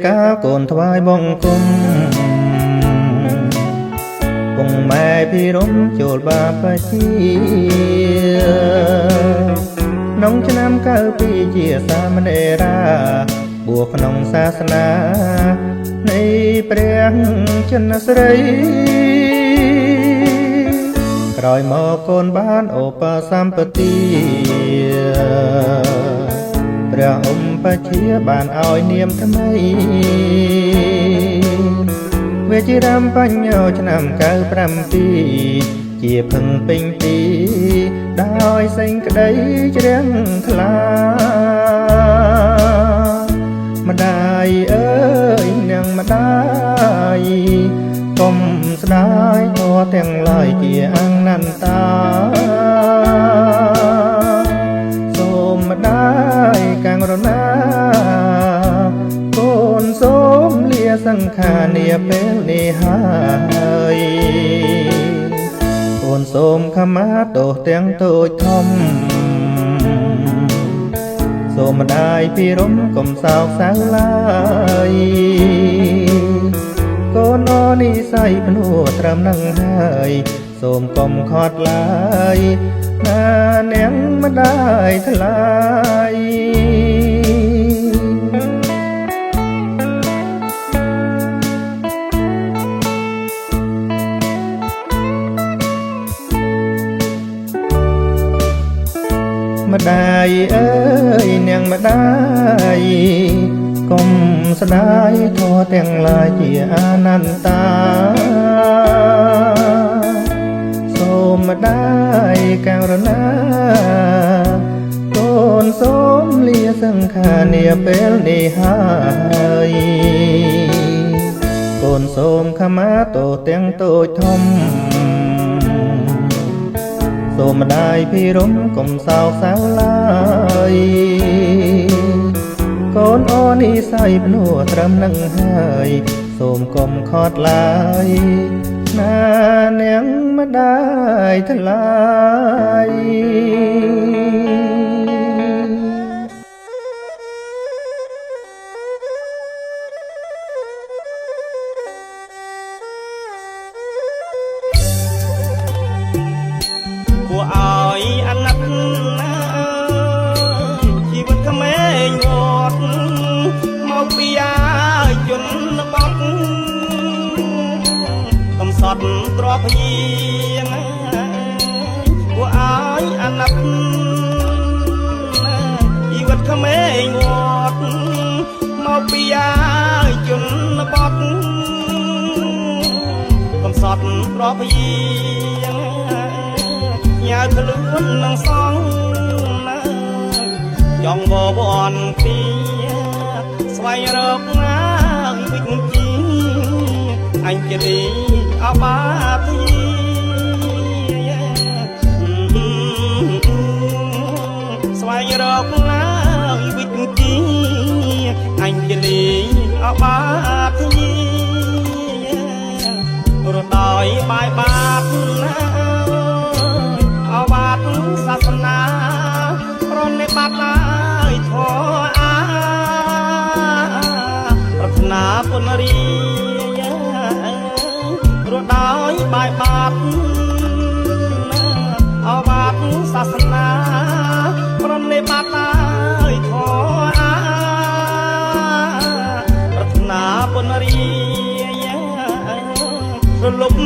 កាកូនថ្វាយបង្គំពងម៉ែពីរំចូលបាបជាក្នុងឆ្នាំ92ជាសាមណេរាបួសក្នុងសាសនានៃព្រះចិនស្រីក្រោយមកកូនបានឧបសម្បទាព្រះអ៊ំបជាបានឲ្យនាមថ្មីវិជារំបញ្ញោឆ្នាំ97ជាភឹងពេញទីដោយសេចក្តីជ្រះថ្លាម្ដាយអើយនាងម្ដាយកុំស្ដាយធម៌ទាំងឡាយជាអនន្តាសូមម្ដាយកាំងរណាកូនសូមលាសង្ខារនាពេលនេះហើយកូនសូមខមាទោសទាំងតូចធំសូមម្ដាយពីរំកុំសោកសៅឡើយកូនអនិស័យភ្នួរត្រឹមនឹងហើយសូមកុំខត់ឡើយណានាងម្ដាយថ្លៃម្ដាយអើយនាងម្ដាយកុំស្ដាយធម៌ទាំងឡាយជាអនន្តាសូមម្ដាយកាំងរណាកូនសូមលាសង្ខារនាពេលនេះហើយកូនសូមខមាទោសទាំងតូចធំសូមម្ដាយពីរំកុំសោកសៅឡើយកូនអនិស័យភ្នួរត្រឹមនឹងហើយសូមកុំខត់ឡើយណានាងម្ដាយថ្លៃគួរឲ្យអាណិតណាជីវិតក្មេងវត្តមកពីអាជនបទកំសត់ទ្រព្យយាណាគួរឲ្យអាណិតណាជីវិតក្មេងវត្តមកពីអាជនបទកំសត់ទ្រព្យយាញ៉ាខ្លួននឹងសងណាចង់បបនពីស្វែងរកណាវិជ្ជាអញជាលីអបាទីស្វែងរកណាវិជ្ជាអញជាលីអបាទីរត់ដោយបាយបាតណាអបាតសាសនាប្រនិបត្តិឡើយធម៌អាប្រាថ្នាពុនរីរត់ដោយបាយបាតអបាតសាសនាប្រនិបត្តិឡើយធម៌អាប្រាថ្នាពុនរីរលប់